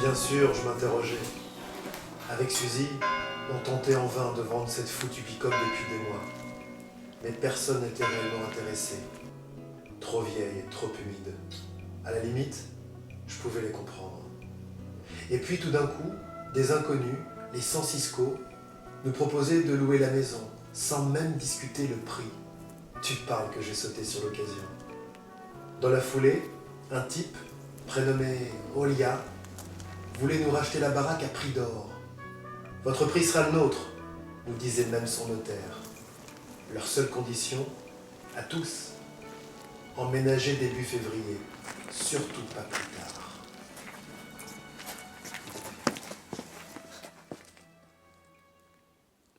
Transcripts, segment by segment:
Bien sûr, je m'interrogeais. Avec Suzy, on tentait en vain de vendre cette foutue pick-up depuis des mois. Mais personne n'était réellement intéressé. Trop vieille et trop humide. À la limite, je pouvais les comprendre. Et puis tout d'un coup, des inconnus, les San Cisco, nous proposaient de louer la maison, sans même discuter le prix. Tu parles que j'ai sauté sur l'occasion. Dans la foulée, un type, prénommé Olia, voulait nous racheter la baraque à prix d'or. Votre prix sera le nôtre, nous disait même son notaire. Leur seule condition, à tous, emménager début février, surtout pas plus tard.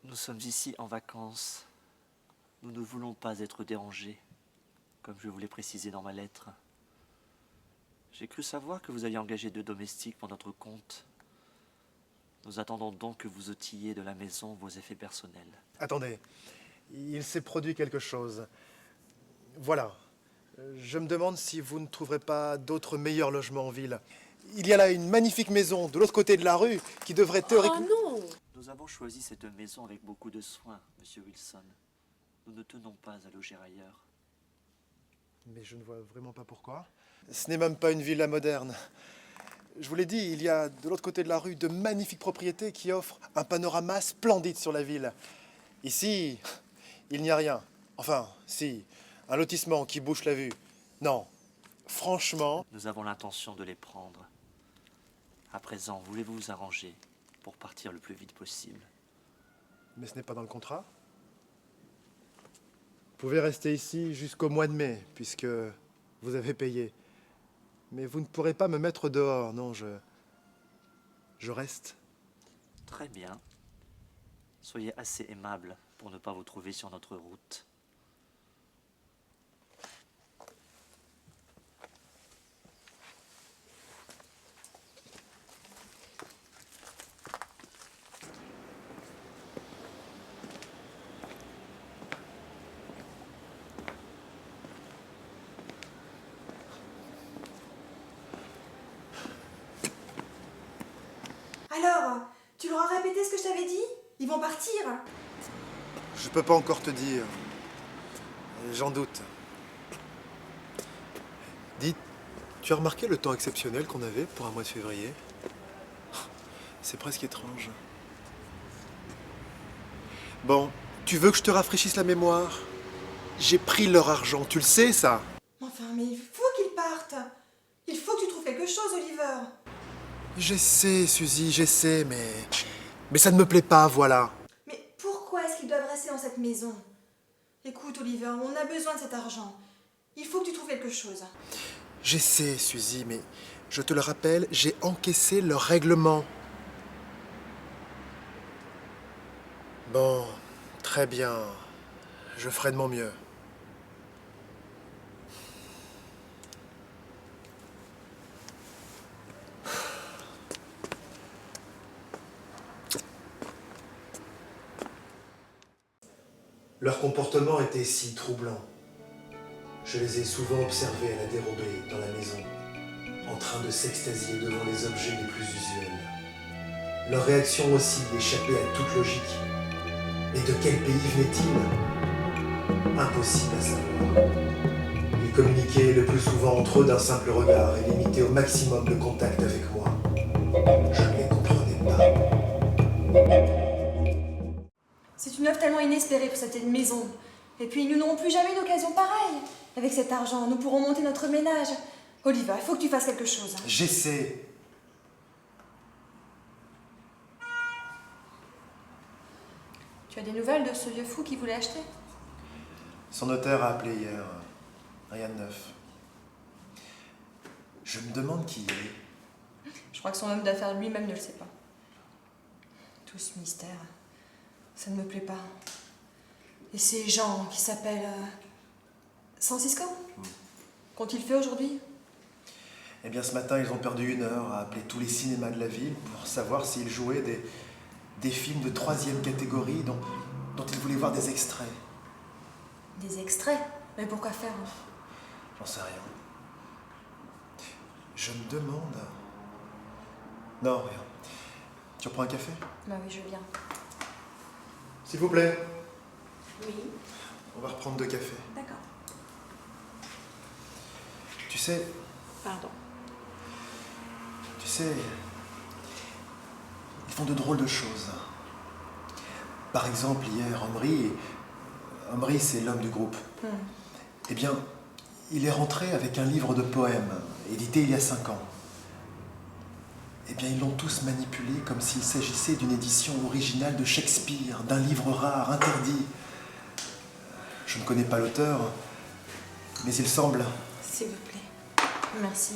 Nous sommes ici en vacances. Nous ne voulons pas être dérangés, comme je vous l'ai précisé dans ma lettre. J'ai cru savoir que vous aviez engagé 2 domestiques pour notre compte. Nous attendons donc que vous ôtiez de la maison vos effets personnels. Attendez, il s'est produit quelque chose. Voilà. Je me demande si vous ne trouverez pas d'autres meilleurs logements en ville. Il y a là une magnifique maison de l'autre côté de la rue qui devrait théoriquement... Oh non! Nous avons choisi cette maison avec beaucoup de soin, Monsieur Wilson. Nous ne tenons pas à loger ailleurs. Mais je ne vois vraiment pas pourquoi. Ce n'est même pas une villa moderne. Je vous l'ai dit, il y a de l'autre côté de la rue de magnifiques propriétés qui offrent un panorama splendide sur la ville. Ici, il n'y a rien. Enfin, si, un lotissement qui bouche la vue. Non, franchement... Nous avons l'intention de les prendre. À présent, voulez-vous vous arranger pour partir le plus vite possible? Mais ce n'est pas dans le contrat. Vous pouvez rester ici jusqu'au mois de mai, puisque vous avez payé. Mais vous ne pourrez pas me mettre dehors, non, je reste. Très bien. Soyez assez aimable pour ne pas vous trouver sur notre route. Alors, tu leur as répété ce que je t'avais dit? Ils vont partir. Je peux pas encore te dire. J'en doute. Dis, tu as remarqué le temps exceptionnel qu'on avait pour un mois de février? C'est presque étrange. Bon, tu veux que je te rafraîchisse la mémoire? J'ai pris leur argent, tu le sais, ça? Enfin, mais il faut qu'ils partent. Il faut que tu trouves quelque chose, Oliver. J'essaie, Suzy, j'essaie, mais ça ne me plaît pas, voilà. Mais pourquoi est-ce qu'ils doivent rester dans cette maison? Écoute, Oliver, on a besoin de cet argent. Il faut que tu trouves quelque chose. J'essaie, Suzy, mais je te le rappelle, j'ai encaissé leur règlement. Bon, très bien. Je ferai de mon mieux. Leur comportement était si troublant. Je les ai souvent observés à la dérobée dans la maison, en train de s'extasier devant les objets les plus usuels. Leur réaction aussi échappait à toute logique. Et de quel pays venaient-ils? Impossible à savoir. Ils communiquaient le plus souvent entre eux d'un simple regard et limitaient au maximum le contact avec moi. Je ne les comprenais pas. C'est une offre tellement inespérée pour cette maison. Et puis, nous n'aurons plus jamais d'occasion pareille. Avec cet argent, nous pourrons monter notre ménage. Oliver, il faut que tu fasses quelque chose. J'essaie. Tu as des nouvelles de ce vieux fou qui voulait acheter? Son notaire a appelé hier. Rien de neuf. Je me demande qui il est. Je crois que son homme d'affaires lui-même ne le sait pas. Tout ce mystère, ça ne me plaît pas. Et ces gens qui s'appellent... San Cisco? Qu'ont-ils fait aujourd'hui? Eh bien, ce matin, ils ont perdu 1 heure à appeler tous les cinémas de la ville pour savoir s'ils jouaient des films de 3e catégorie dont ils voulaient voir des extraits. Des extraits? Mais pourquoi faire? J'en sais rien. Je me demande Non, rien. Tu reprends un café? Bah oui, je viens. S'il vous plaît. Oui, On va reprendre 2 cafés. d'accord. Tu sais, Pardon. ils font de drôles de choses. Par exemple, hier, Omri, c'est l'homme du groupe. Eh bien, il est rentré avec un livre de poèmes, édité il y a 5 ans. Eh bien, ils l'ont tous manipulé comme s'il s'agissait d'une édition originale de Shakespeare, d'un livre rare, interdit. Je ne connais pas l'auteur, mais il semble S'il vous plaît. Merci.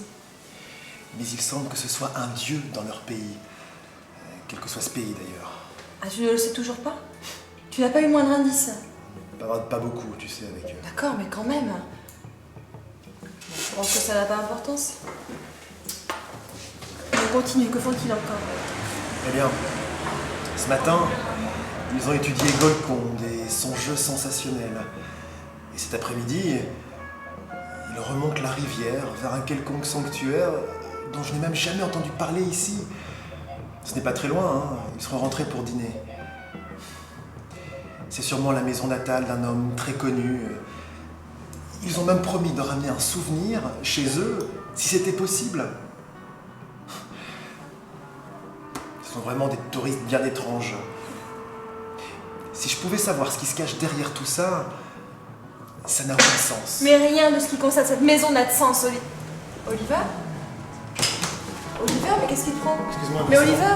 que ce soit un dieu dans leur pays. Quel que soit ce pays d'ailleurs. Ah, tu ne le sais toujours pas? Tu n'as pas eu le moindre indice? Pas beaucoup, tu sais, avec eux. D'accord, mais quand même. Je pense que ça n'a pas d'importance. On continue, que font-ils encore? Eh bien, ce matin, ils ont étudié Golconde et son jeu sensationnel. Et cet après-midi, ils remontent la rivière vers un quelconque sanctuaire dont je n'ai même jamais entendu parler ici. Ce n'est pas très loin, hein. Ils seront rentrés pour dîner. C'est sûrement la maison natale d'un homme très connu. Ils ont même promis de ramener un souvenir chez eux, si c'était possible. Ce sont vraiment des touristes bien étranges. Si je pouvais savoir ce qui se cache derrière tout ça, ça n'a aucun sens. Mais rien de ce qui concerne cette maison n'a de sens, Oliver? Oliver, mais qu'est-ce qu'il te prend? Excuse-moi, Mais Vincent. Oliver?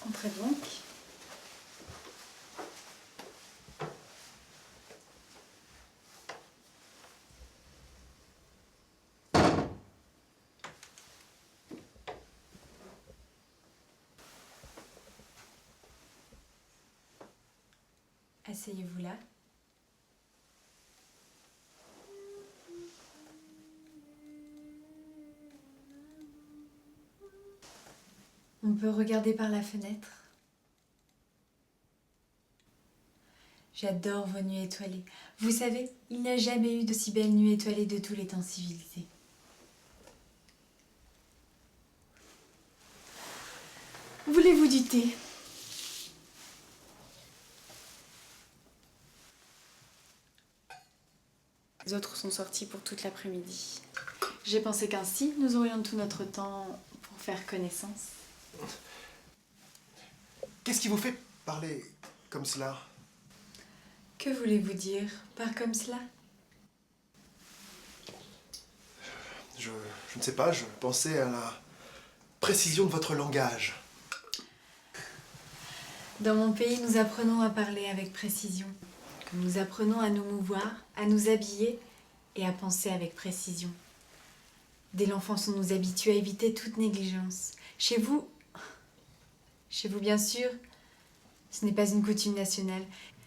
Entrez donc. Asseyez-vous là. On peut regarder par la fenêtre. J'adore vos nuits étoilées. Vous savez, il n'y a jamais eu d'aussi belle nuit étoilée de tous les temps civilisés. Voulez-vous du thé? Les autres sont sortis pour toute l'après-midi. J'ai pensé qu'ainsi, nous aurions tout notre temps pour faire connaissance. Qu'est-ce qui vous fait parler comme cela? Que voulez-vous dire par comme cela? Je ne sais pas, je pensais à la précision de votre langage. Dans mon pays, nous apprenons à parler avec précision. Comme nous apprenons à nous mouvoir, à nous habiller et à penser avec précision. Dès l'enfance, on nous habitue à éviter toute négligence. Chez vous bien sûr, ce n'est pas une coutume nationale.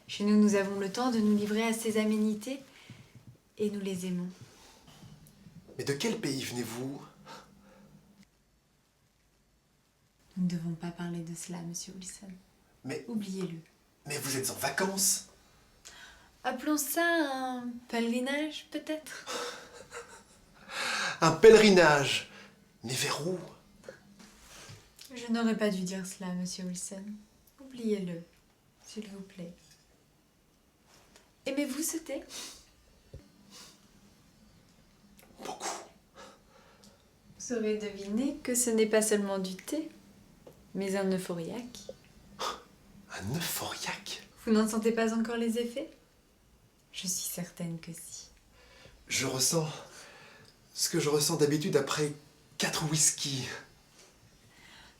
Chez nous, nous avons le temps de nous livrer à ces aménités et nous les aimons. Mais de quel pays venez-vous? Nous ne devons pas parler de cela, monsieur Wilson. Mais Oubliez-le. vous êtes en vacances? Appelons ça un pèlerinage, peut-être? Un pèlerinage? Mais vers où? Je n'aurais pas dû dire cela, monsieur Wilson. Oubliez-le, s'il vous plaît. Aimez-vous ce thé? Beaucoup. Vous aurez deviné que ce n'est pas seulement du thé, mais un euphoriaque. Un euphoriaque? Vous n'en sentez pas encore les effets? Je suis certaine que si. Je ressens ce que je ressens d'habitude après 4 whisky.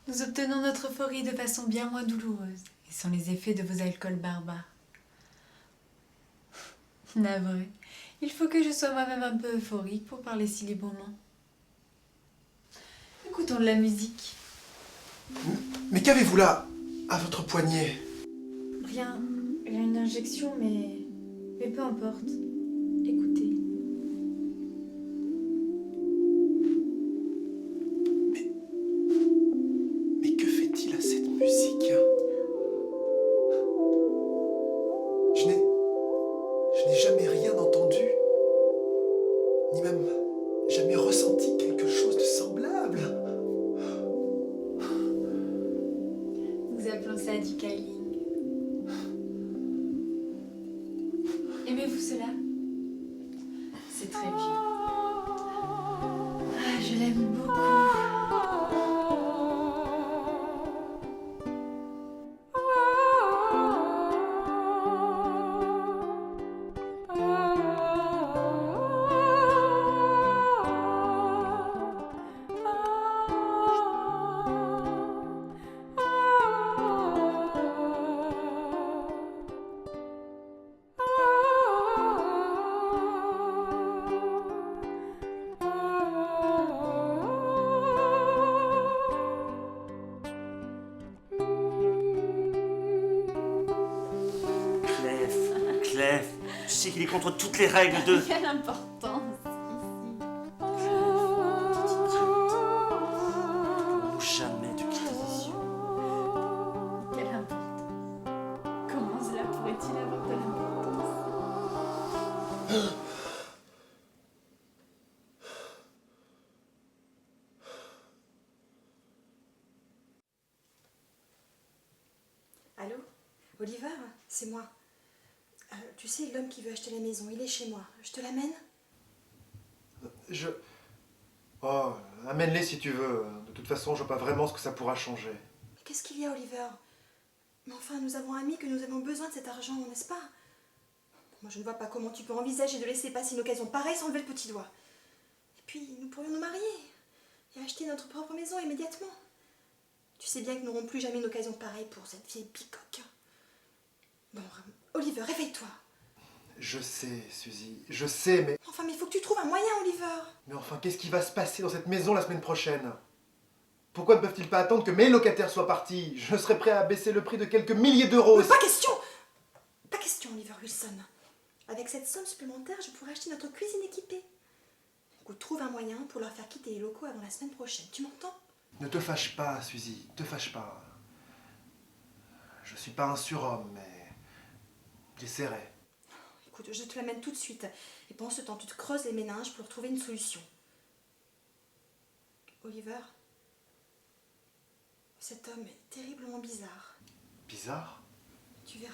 Nous obtenons notre euphorie de façon bien moins douloureuse et sans les effets de vos alcools barbares. Navré, il faut que je sois moi-même un peu euphorique pour parler si librement. Écoutons de la musique. Mais qu'avez-vous là, à votre poignet? Rien, une injection, mais peu importe. Écoutez. Mais que fait-il à cette musique? Je n'ai jamais rien entendu, ni même jamais ressenti quelque chose de semblable. Nous appelons ça du kyling. Aimez-vous cela? C'est très vieux. Ah, je l'aime beaucoup. Clef, tu sais qu'il est contre toutes les règles de... Quelle importance ici. Ou jamais de quitter les yeux. Quelle importance. Comment cela pourrait-il avoir de l'importance? Allô? Oliver? C'est moi. Tu sais, l'homme qui veut acheter la maison, il est chez moi. Je te l'amène? Oh, amène-les si tu veux. De toute façon, je vois pas vraiment ce que ça pourra changer. Mais qu'est-ce qu'il y a, Oliver? Mais enfin, nous avons admis que nous avons besoin de cet argent, n'est-ce pas? Moi, je ne vois pas comment tu peux envisager de laisser passer une occasion pareille sans lever le petit doigt. Et puis, nous pourrions nous marier et acheter notre propre maison immédiatement. Tu sais bien que nous n'aurons plus jamais une occasion pareille pour cette vieille bicoque. Bon, Oliver, réveille-toi. Je sais, Suzy, je sais, mais... Enfin, mais il faut que tu trouves un moyen, Oliver. Mais enfin, qu'est-ce qui va se passer dans cette maison la semaine prochaine? Pourquoi ne peuvent-ils pas attendre que mes locataires soient partis? Je serais prêt à baisser le prix de quelques milliers d'euros. Mais pas question! Pas question, Oliver Wilson. Avec cette somme supplémentaire, je pourrais acheter notre cuisine équipée. Donc, trouve un moyen pour leur faire quitter les locaux avant la semaine prochaine. Tu m'entends? Ne te fâche pas, Suzy, te fâche pas. Je suis pas un surhomme, mais... j'essaierai. Écoute, je te l'amène tout de suite. Et pendant ce temps, tu te creuses les méninges pour trouver une solution. Oliver, cet homme est terriblement bizarre. Bizarre? Tu verras.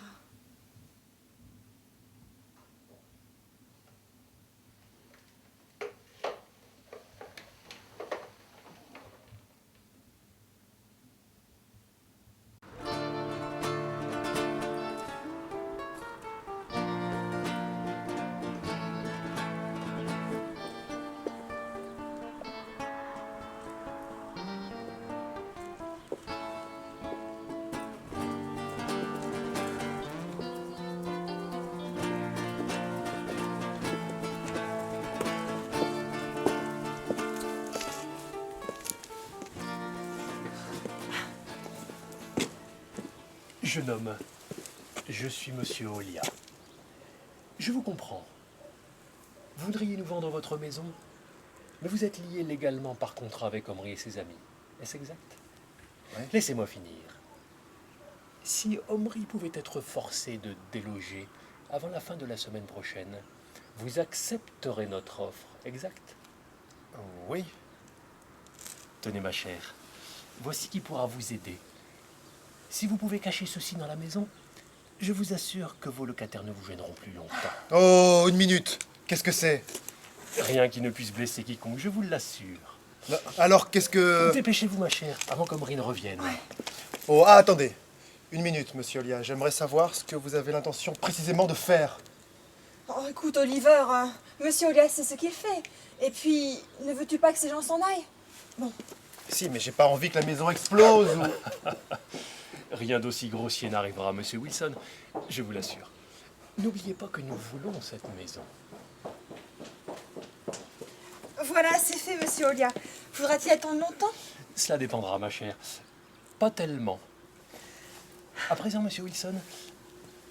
Jeune homme, je suis monsieur Olia. Je vous comprends. Vous voudriez nous vendre votre maison, mais vous êtes lié légalement par contrat avec Omri et ses amis. Est-ce exact? Ouais. Laissez-moi finir. Si Omri pouvait être forcé de déloger avant la fin de la semaine prochaine, vous accepterez notre offre, exact? Oui. Tenez ma chère, voici qui pourra vous aider. Si vous pouvez cacher ceci dans la maison, je vous assure que vos locataires ne vous gêneront plus longtemps. Oh, une minute. Qu'est-ce que c'est? Rien qui ne puisse blesser quiconque, je vous l'assure. Alors, qu'est-ce que... Dépêchez-vous, ma chère, avant qu'Omri ne revienne. Oh, ah, attendez. Une minute, monsieur Olia. J'aimerais savoir ce que vous avez l'intention précisément de faire. Oh, écoute, Oliver, Monsieur Aulia sait ce qu'il fait. Et puis, ne veux-tu pas que ces gens s'en aillent? Bon. Si, mais j'ai pas envie que la maison explose ou... Rien d'aussi grossier n'arrivera, monsieur Wilson, je vous l'assure. N'oubliez pas que nous voulons cette maison. Voilà, c'est fait, Monsieur Aulia. Faudra-t-il attendre longtemps? Cela dépendra, ma chère. Pas tellement. À présent, monsieur Wilson,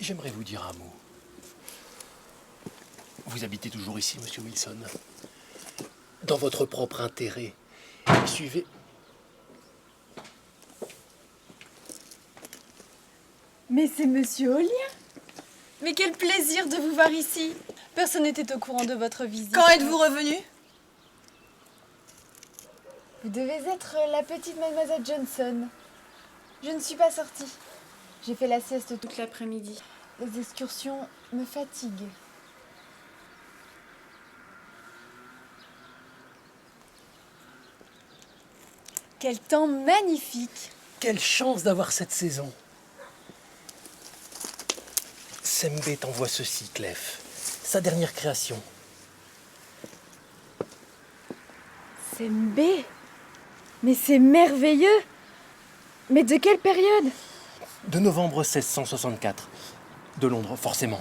j'aimerais vous dire un mot. Vous habitez toujours ici, monsieur Wilson. Dans votre propre intérêt, suivez... Mais c'est Monsieur Aulia. Mais quel plaisir de vous voir ici. Personne n'était au courant de votre visite. Quand êtes-vous revenu? Vous devez être la petite mademoiselle Johnson. Je ne suis pas sortie. J'ai fait la sieste toute l'après-midi. Les excursions me fatiguent. Quel temps magnifique! Quelle chance d'avoir cette saison! Sembe t'envoie ceci, Clef. Sa dernière création. Sembe? Mais c'est merveilleux! Mais de quelle période? De novembre 1664. De Londres, forcément.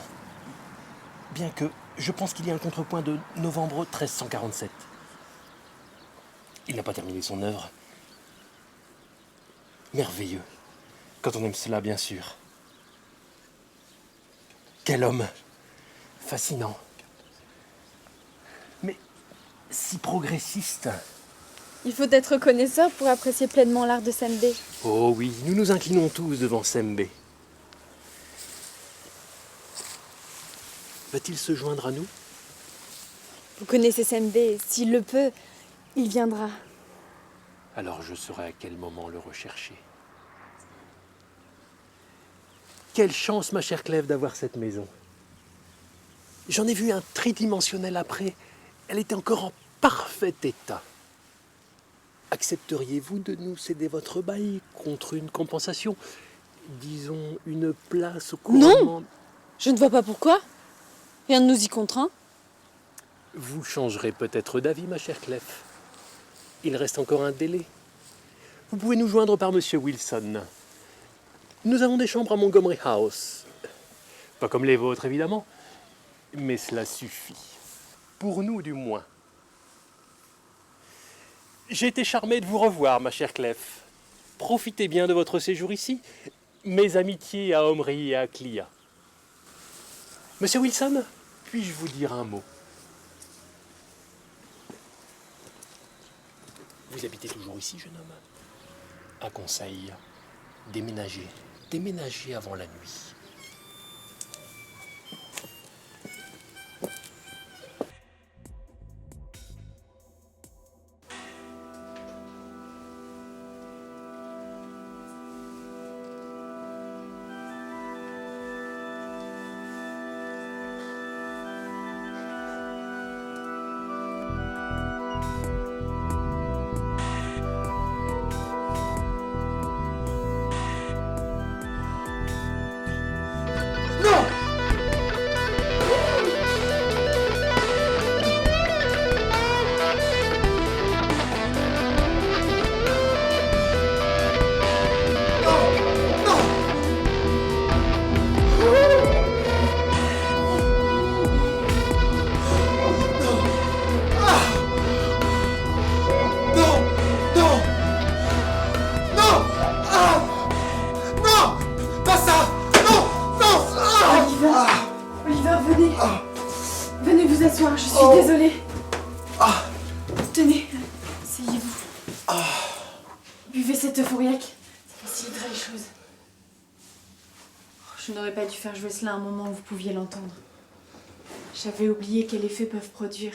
Bien que je pense qu'il y a un contrepoint de novembre 1347. Il n'a pas terminé son œuvre. Merveilleux. Quand on aime cela, bien sûr. Quel homme! Fascinant. Mais si progressiste. Il faut être connaisseur pour apprécier pleinement l'art de Sembe. Oh oui, nous nous inclinons tous devant Sembe. Va-t-il se joindre à nous? Vous connaissez Sembe, s'il le peut, il viendra. Alors je saurai à quel moment le rechercher. Quelle chance, ma chère Clève, d'avoir cette maison. J'en ai vu un tridimensionnel après. Elle était encore en parfait état. Accepteriez-vous de nous céder votre bail contre une compensation? Disons, une place au couronnement? Non! Je ne vois pas pourquoi. Rien ne nous y contraint. Vous changerez peut-être d'avis, ma chère Clef. Il reste encore un délai. Vous pouvez nous joindre par Monsieur Wilson. Nous avons des chambres à Montgomery House. Pas comme les vôtres, évidemment, mais cela suffit. Pour nous, du moins. J'ai été charmé de vous revoir, ma chère Clef. Profitez bien de votre séjour ici. Mes amitiés à Omri et à Clia. Monsieur Wilson, puis-je vous dire un mot? Vous habitez toujours ici, jeune homme? Un conseil, déménagez. Déménagez avant la nuit. Oliver, venez. Venez vous asseoir, je suis désolée. Tenez, asseyez-vous. Buvez cette euphoriaque, ça facilitera les choses. Je n'aurais pas dû faire jouer cela à un moment où vous pouviez l'entendre. J'avais oublié quel effet peuvent produire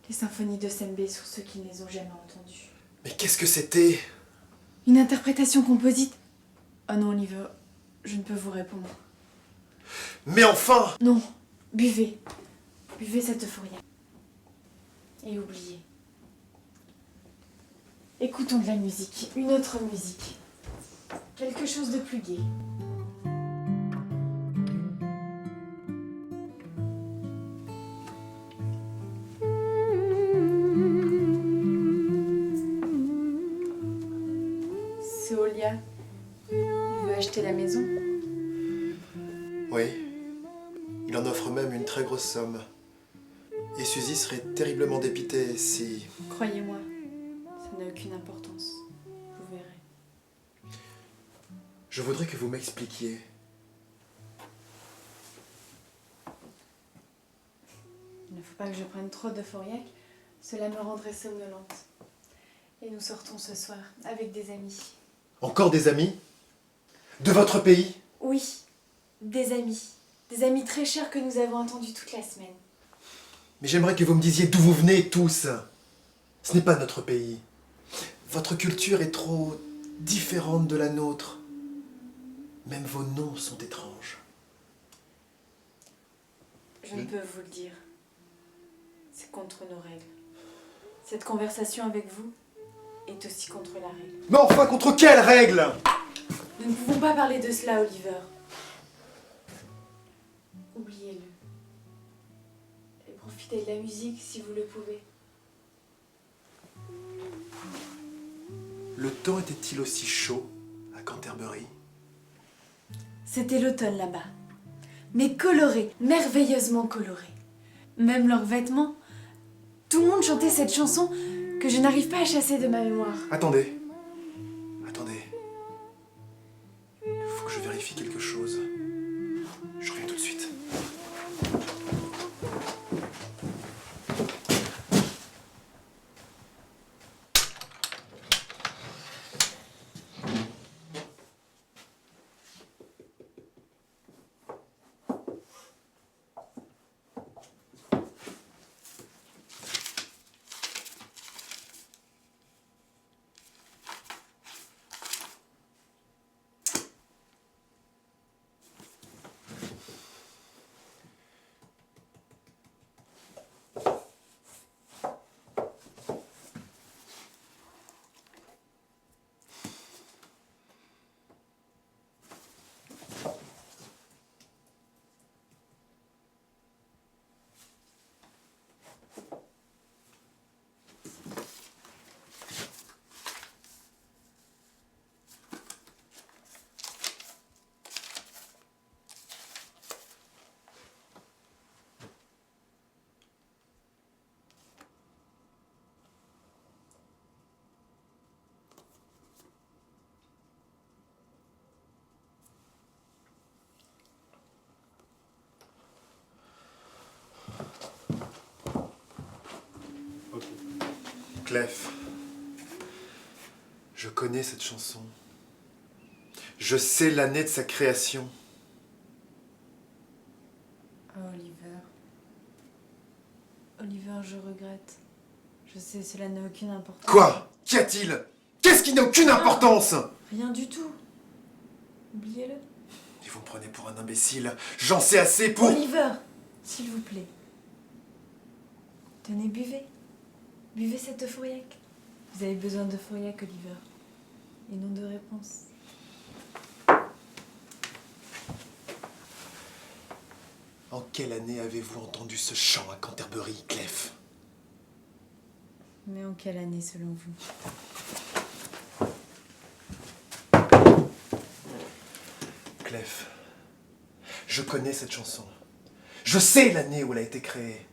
les symphonies de Sembe sur ceux qui ne les ont jamais entendues. Mais qu'est-ce que c'était? Une interprétation composite? Oh non, Oliver, je ne peux vous répondre. Mais enfin! Non, buvez. Buvez cette euphoria. Et oubliez. Écoutons de la musique, une autre musique. Quelque chose de plus gai. Oui. Il en offre même une très grosse somme. Et Suzy serait terriblement dépitée si... Croyez-moi, ça n'a aucune importance. Vous verrez. Je voudrais que vous m'expliquiez. Il ne faut pas que je prenne trop d'euphoriaque, cela me rendrait somnolente. Et nous sortons ce soir avec des amis. Encore des amis? De votre pays? Oui, des amis. Des amis très chers que nous avons attendus toute la semaine. Mais j'aimerais que vous me disiez d'où vous venez tous. Ce n'est pas notre pays. Votre culture est trop différente de la nôtre. Même vos noms sont étranges. Je ne peux vous le dire. C'est contre nos règles. Cette conversation avec vous est aussi contre la règle. Mais enfin, contre quelle règle? Nous ne pouvons pas parler de cela, Oliver. Oubliez-le. Et profitez de la musique si vous le pouvez. Le temps était-il aussi chaud à Canterbury? C'était l'automne là-bas. Mais coloré, merveilleusement coloré. Même leurs vêtements. Tout le monde chantait cette chanson que je n'arrive pas à chasser de ma mémoire. Attendez. Attendez. Il faut que je vérifie quelque chose. Je reviens tout de suite. Clef, je connais cette chanson. Je sais l'année de sa création. Oh, Oliver. Oliver, je regrette. Je sais, cela n'a aucune importance. Quoi? Qu'y a-t-il? Qu'est-ce qui n'a aucune importance? Rien du tout. Oubliez-le. Et vous me prenez pour un imbécile. J'en sais assez pour... Oliver, s'il vous plaît. Tenez, buvez. Buvez cette euphoriaque. Vous avez besoin d'euphoriaque, Oliver. Et non de réponse. En quelle année avez-vous entendu ce chant à Canterbury, Clef? Mais en quelle année, selon vous? Clef, je connais cette chanson. Je sais l'année où elle a été créée.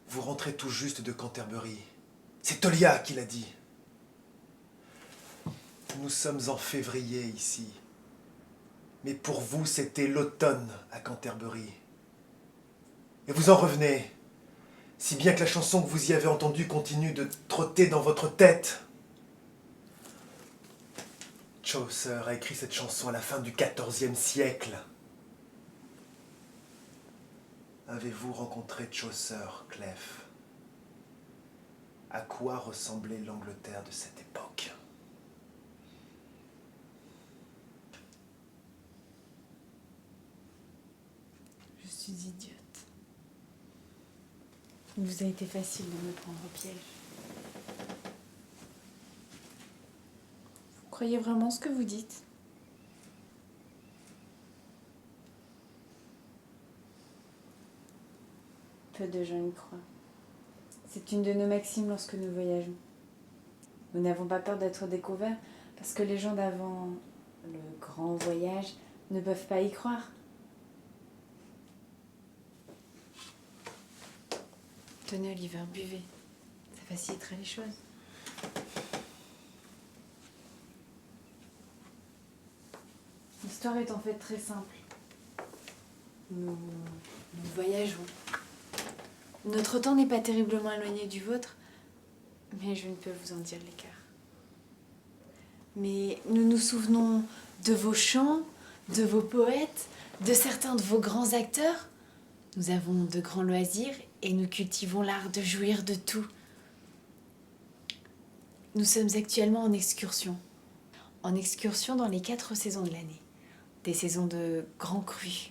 Vous rentrez tout juste de Canterbury. C'est Tolia qui l'a dit. Nous sommes en février ici. Mais pour vous, c'était l'automne à Canterbury. Et vous en revenez, si bien que la chanson que vous y avez entendue continue de trotter dans votre tête. Chaucer a écrit cette chanson à la fin du XIVe siècle. Avez-vous rencontré Chaucer, Clef? À quoi ressemblait l'Angleterre de cette époque? Je suis idiote. Il vous a été facile de me prendre au piège. Vous croyez vraiment ce que vous dites? Peu de gens y croient. C'est une de nos maximes lorsque nous voyageons. Nous n'avons pas peur d'être découverts parce que les gens d'avant, le grand grand voyage ne peuvent pas y croire. Tenez, Oliver, buvez. Ça faciliterait les choses. L'histoire est en fait très simple. Nous voyageons. Notre temps n'est pas terriblement éloigné du vôtre, mais je ne peux vous en dire l'écart. Mais nous nous souvenons de vos chants, de vos poètes, de certains de vos grands acteurs. Nous avons de grands loisirs et nous cultivons l'art de jouir de tout. Nous sommes actuellement en excursion. En excursion dans les 4 saisons de l'année. Des saisons de grands crus.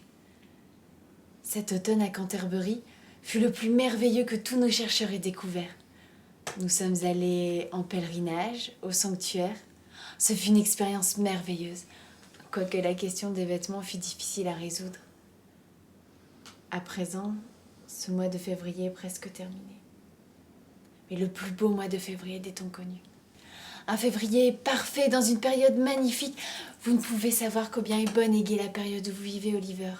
Cet automne à Canterbury fut le plus merveilleux que tous nos chercheurs aient découvert. Nous sommes allés en pèlerinage, au sanctuaire. Ce fut une expérience merveilleuse, quoique la question des vêtements fut difficile à résoudre. À présent, ce mois de février est presque terminé. Mais le plus beau mois de février d'est-on connu. Un février parfait dans une période magnifique. Vous ne pouvez savoir combien est bonne et gaie la période où vous vivez, Oliver.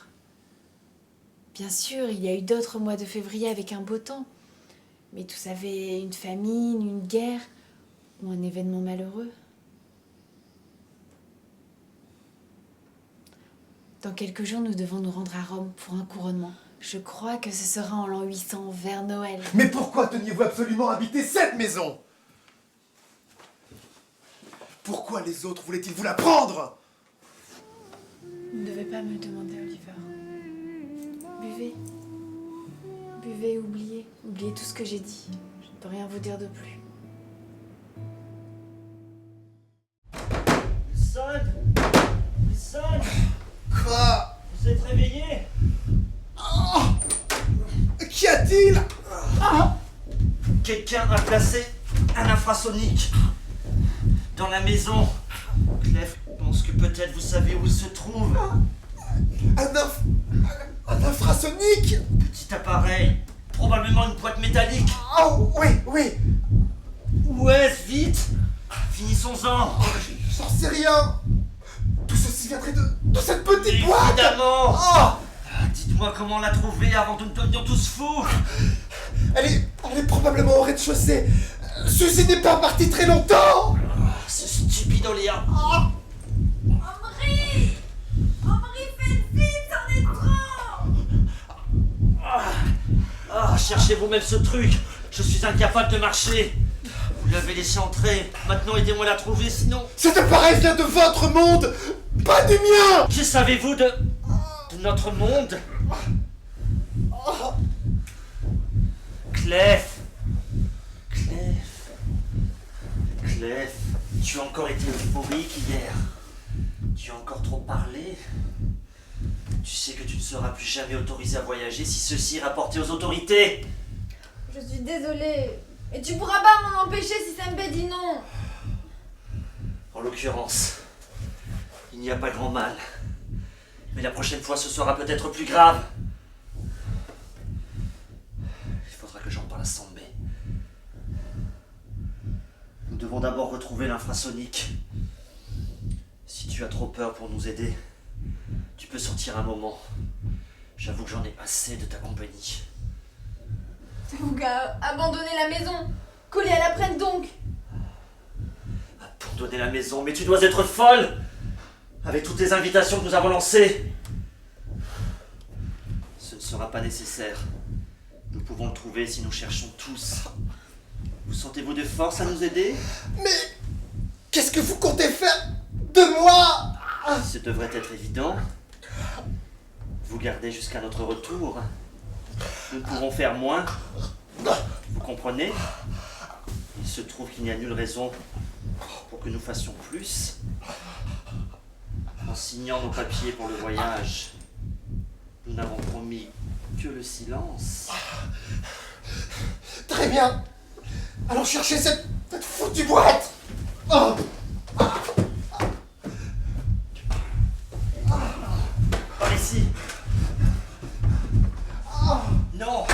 Bien sûr, il y a eu d'autres mois de février avec un beau temps. Mais tous avaient une famine, une guerre ou un événement malheureux. Dans quelques jours, nous devons nous rendre à Rome pour un couronnement. Je crois que ce sera en l'an 800, vers Noël. Mais pourquoi teniez-vous absolument à habiter cette maison? Pourquoi les autres voulaient-ils vous la prendre? Vous ne devez pas me le demander, Oliver. Buvez. Buvez et oubliez. Oubliez tout ce que j'ai dit. Je ne peux rien vous dire de plus. Il sonne. Il sonne. Quoi? Vous êtes réveillés? Qu'y a-t-il? Quelqu'un a placé un infrasonique dans la maison. Clef pense que peut-être vous savez où il se trouve. Un infrasonique? Petit appareil, probablement une boîte métallique. Oh, oui, oui. Où est-ce? Vite! Finissons-en! J'en sais rien. Tout ceci viendrait de cette petite boîte. Évidemment! Oh, Dites-moi comment la trouver avant que nous ne devenions tous fous! elle est probablement au rez-de-chaussée. Suzy n'est pas partie très longtemps. Ce stupide Olia! Henri! Henri, faites vite, c'en est trop! Cherchez vous-même ce truc! Je suis incapable de marcher! Vous l'avez laissé entrer, maintenant aidez-moi à la trouver, sinon... Cet appareil vient de votre monde, pas du mien. Que savez-vous de notre monde? Clef! Clef, tu as encore été euphorique hier. Tu as encore trop parlé. Tu sais que tu ne seras plus jamais autorisé à voyager si ceci est rapporté aux autorités. Je suis désolée. Et tu pourras pas m'en empêcher si Sembé dit non. En l'occurrence, il n'y a pas grand mal. Mais la prochaine fois, ce sera peut-être plus grave. Il faudra que j'en parle à Sembé. Nous devons d'abord retrouver l'infrasonique. Si tu as trop peur pour nous aider, tu peux sortir un moment. J'avoue que j'en ai assez de ta compagnie. Vous gars, abandonnez la maison. Collez à la prenne donc. Abandonner la maison, mais tu dois être folle! Avec toutes les invitations que nous avons lancées. Ce ne sera pas nécessaire. Nous pouvons le trouver si nous cherchons tous. Vous sentez-vous de force à nous aider? Mais qu'est-ce que vous comptez faire de moi? Ce devrait être évident. Vous gardez jusqu'à notre retour. Nous ne pouvons faire moins. Vous comprenez? Il se trouve qu'il n'y a nulle raison pour que nous fassions plus. En signant nos papiers pour le voyage, nous n'avons promis que le silence. Très bien. Allons chercher cette foutue boîte. Oh. Par ici. Non.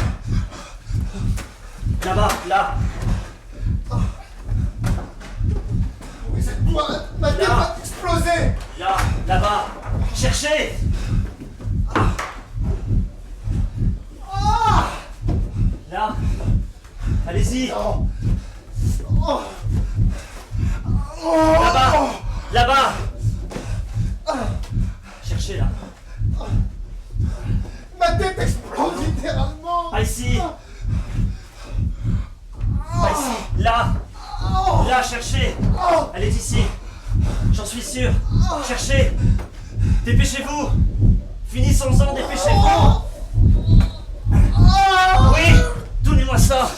Là-bas, là. Oui, cette boîte, ma tête va exploser. Là, là-bas. Là-bas! Cherchez! Là! Allez-y! Là-bas! Là-bas! Cherchez là! Ma tête explose littéralement. Pas ici! Pas ici! Là! Là, cherchez! Elle est ici! J'en suis sûr! Cherchez! Dépêchez-vous! Finissons-en, dépêchez-vous! Oui! Donnez-moi ça!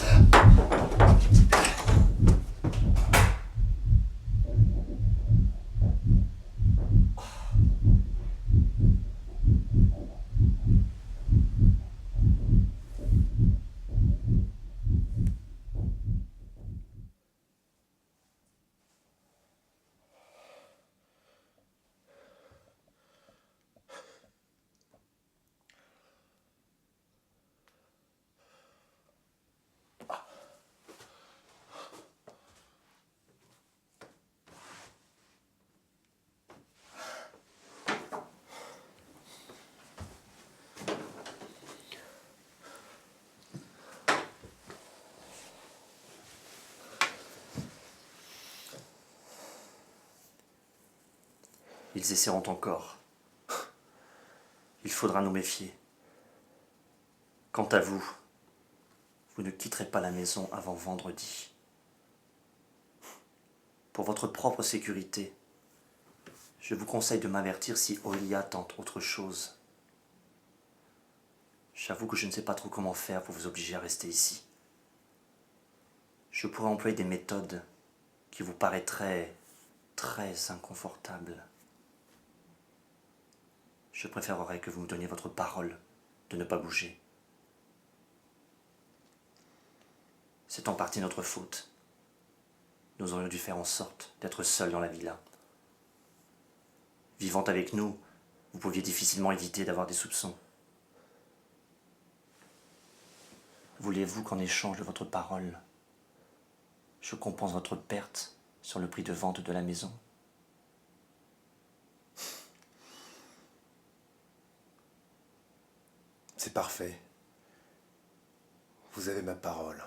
Ils essaieront encore. Il faudra nous méfier. Quant à vous, vous ne quitterez pas la maison avant vendredi. Pour votre propre sécurité, je vous conseille de m'avertir si Olia tente autre chose. J'avoue que je ne sais pas trop comment faire pour vous obliger à rester ici. Je pourrais employer des méthodes qui vous paraîtraient très inconfortables. Je préférerais que vous me donniez votre parole de ne pas bouger. C'est en partie notre faute. Nous aurions dû faire en sorte d'être seuls dans la villa. Vivant avec nous, vous pouviez difficilement éviter d'avoir des soupçons. Voulez-vous qu'en échange de votre parole, je compense votre perte sur le prix de vente de la maison ? C'est parfait. Vous avez ma parole.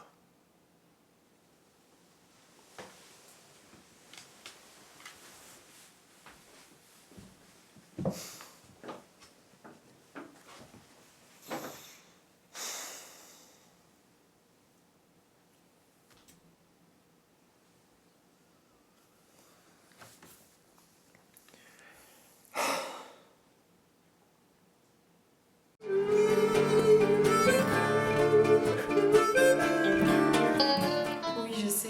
Oui, je sais.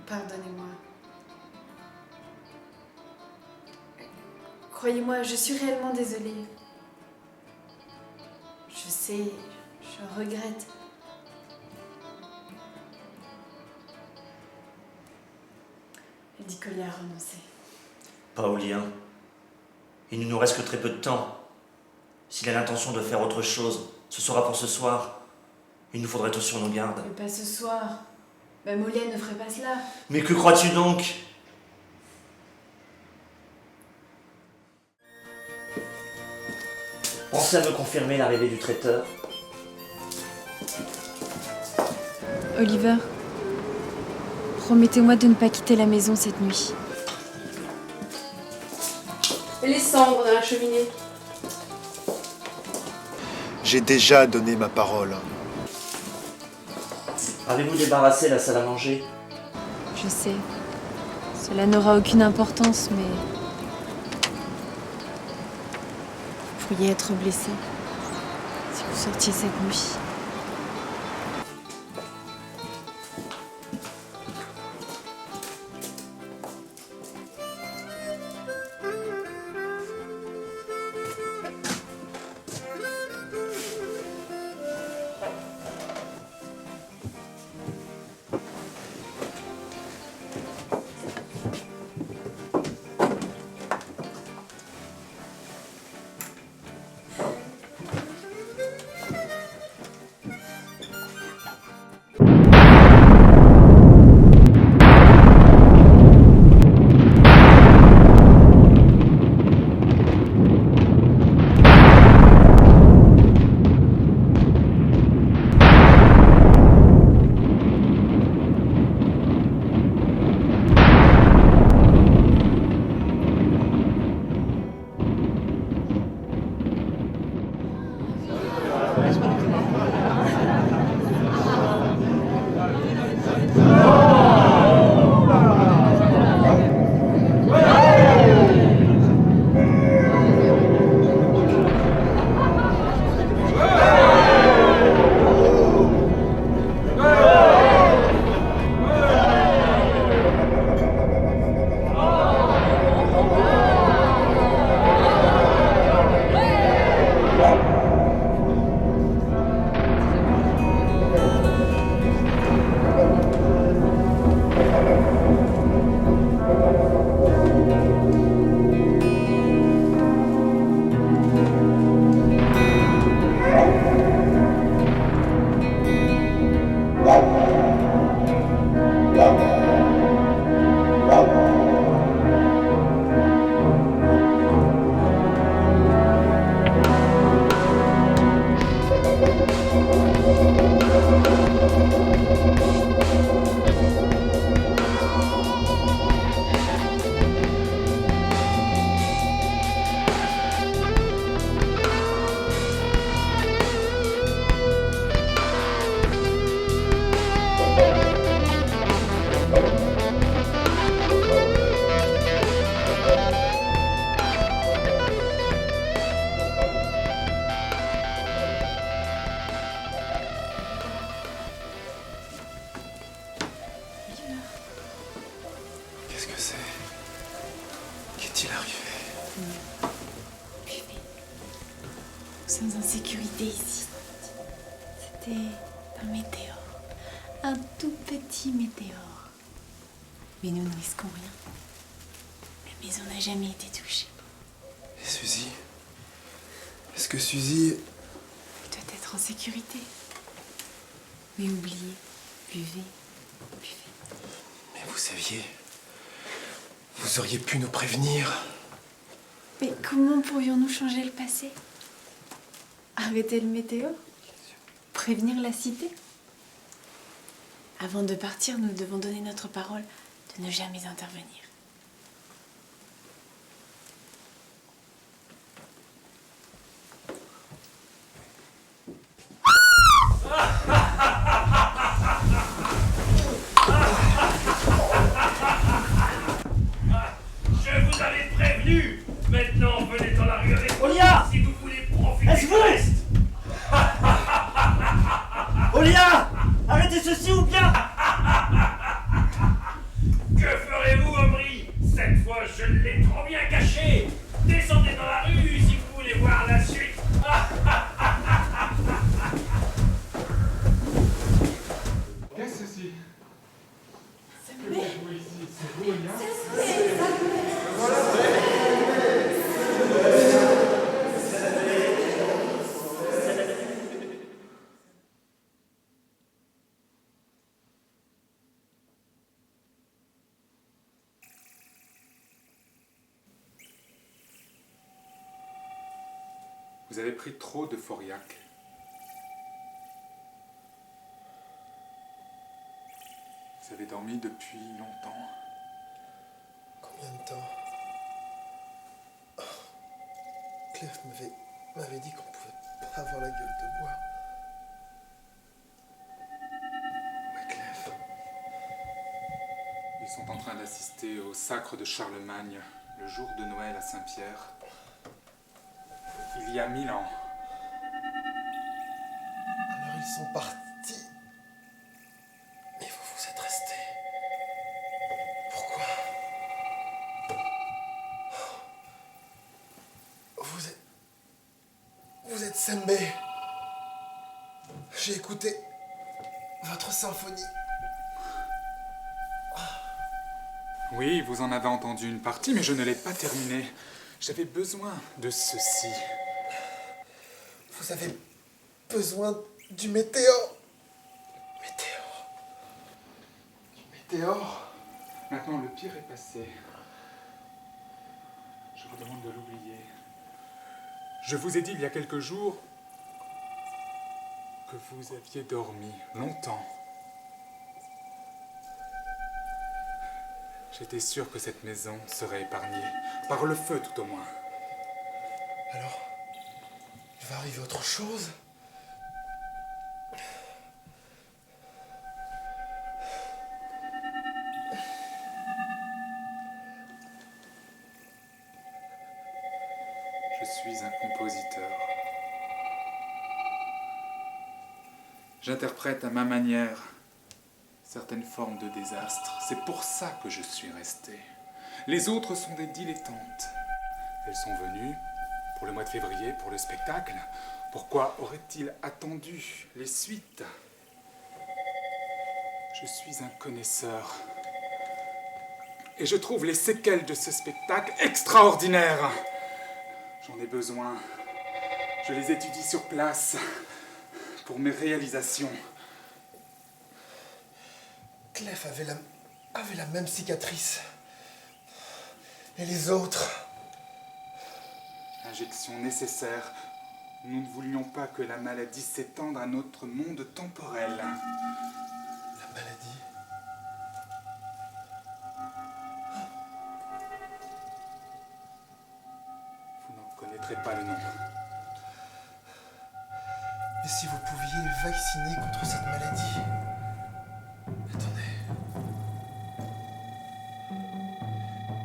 Pardonnez-moi. Croyez-moi, je suis réellement désolée. Je sais, je regrette. Elle dit qu'Olia a renoncé. Paulien, il ne nous reste que très peu de temps. S'il a l'intention de faire autre chose, ce sera pour ce soir. Il nous faudrait être sur nos gardes. Mais pas ce soir. Même Olia ne ferait pas cela. Mais que crois-tu donc ? Pensez à me confirmer l'arrivée du traiteur. Oliver, promettez-moi de ne pas quitter la maison cette nuit. Et les cendres dans la cheminée. J'ai déjà donné ma parole. Avez-vous débarrassé la salle à manger ? Je sais. Cela n'aura aucune importance, mais... vous pourriez être blessé si vous sortiez cette nuit. mieux. Buvez. Nous sommes en sécurité ici. C'était un météore. Un tout petit météore. Mais nous ne risquons rien. La maison n'a jamais été touchée. Et Suzy? Est-ce que Suzy... Elle doit être en sécurité. Mais oubliez, buvez, buvez. Mais vous saviez... Vous auriez pu nous prévenir. Mais comment pourrions-nous changer le passé? Arrêter le météore? Prévenir la cité? Avant de partir, nous devons donner notre parole de ne jamais intervenir. Je vous avais prévenu. Maintenant, venez dans la rue avec moi Olia! si vous voulez profiter Est-ce du vous? reste. Olia! Arrêtez ceci ou bien... Que ferez-vous, Omri? Cette fois, je l'ai trop bien caché. Descendez dans la rue si vous voulez voir la suite. Qu'est-ce que c'est? Vous avez pris trop d'euphoriaque. Vous avez dormi depuis longtemps. Combien de temps? Oh. Clef m'avait dit qu'on pouvait pas avoir la gueule de bois. Ouais, Clef. Ils sont en train d'assister au sacre de Charlemagne, le jour de Noël à Saint-Pierre. Il y a 1000 ans. Alors ils sont partis. Mais vous êtes restés. Pourquoi? Vous êtes Sembé. J'ai écouté votre symphonie. Oui, vous en avez entendu une partie, mais je ne l'ai pas terminée. J'avais besoin de ceci. Vous avez besoin du météore. Météore? Maintenant, le pire est passé. Je vous demande de l'oublier. Je vous ai dit il y a quelques jours que vous aviez dormi longtemps. J'étais sûr que cette maison serait épargnée, par le feu tout au moins. Alors, il va arriver autre chose? Je suis un compositeur. J'interprète à ma manière certaines formes de désastre. C'est pour ça que je suis resté. Les autres sont des dilettantes. Elles sont venues pour le mois de février, pour le spectacle. Pourquoi aurait-il attendu les suites? Je suis un connaisseur. Et je trouve les séquelles de ce spectacle extraordinaires. J'en ai besoin. Je les étudie sur place pour mes réalisations. Clef avait la même cicatrice. Et les autres? Injection nécessaire. Nous ne voulions pas que la maladie s'étende à notre monde temporel. La maladie? Vous n'en connaîtrez pas le nom. Mais si vous pouviez vacciner contre cette maladie? Attendez.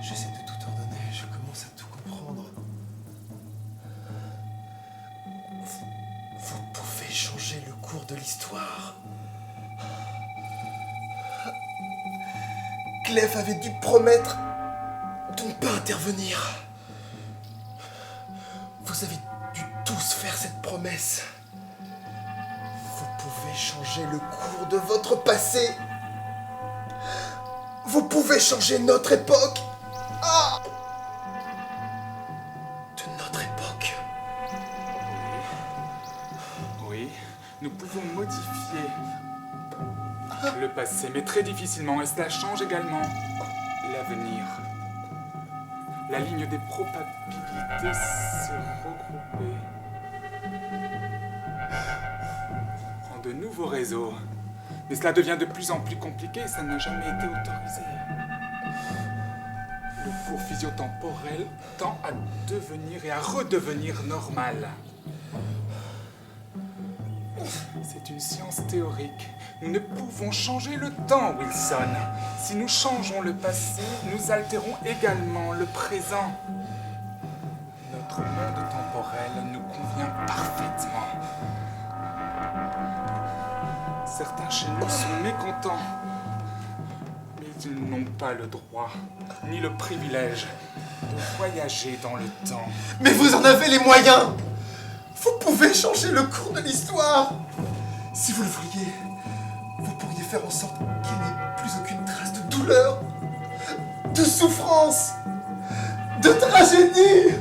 J'essaie de tout ordonner, je commence à tout comprendre. Vous pouvez changer le cours de l'histoire. Clef avait dû promettre de ne pas intervenir. Vous avez dû tous faire cette promesse. Vous pouvez changer le cours de votre passé. Vous pouvez changer notre époque. Ah! De notre époque. Oui, nous pouvons modifier le passé, mais très difficilement, et cela change également l'avenir. La ligne des probabilités s'est regroupée en de nouveaux réseaux. Mais cela devient de plus en plus compliqué et ça n'a jamais été autorisé. Le cours physio-temporel tend à devenir et à redevenir normal. C'est une science théorique. Nous ne pouvons changer le temps, Wilson. Si nous changeons le passé, nous altérons également le présent. Notre monde temporel nous convient parfaitement. Certains chez nous sont mécontents, mais ils n'ont pas le droit, ni le privilège de voyager dans le temps. Mais vous en avez les moyens. Vous pouvez changer le cours de l'histoire. Si vous le vouliez, vous pourriez faire en sorte qu'il n'y ait plus aucune trace de douleur, de souffrance, de tragédie.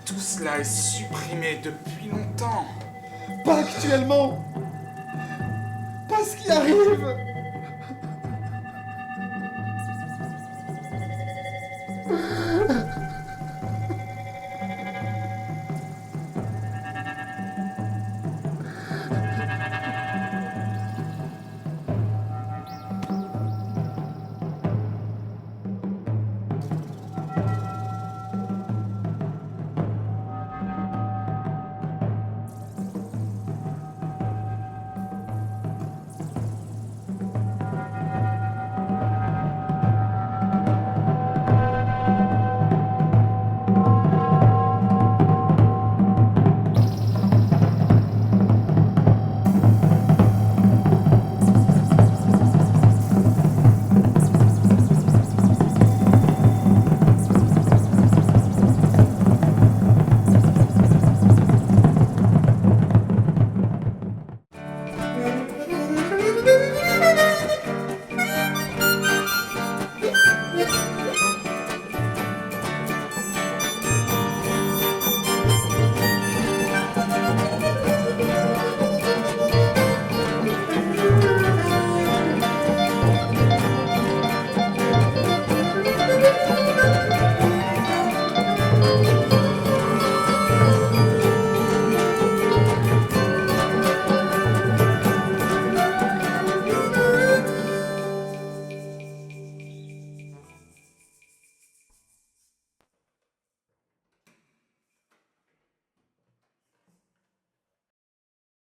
Tout cela est supprimé depuis longtemps. Pas actuellement. Pas ce qui arrive.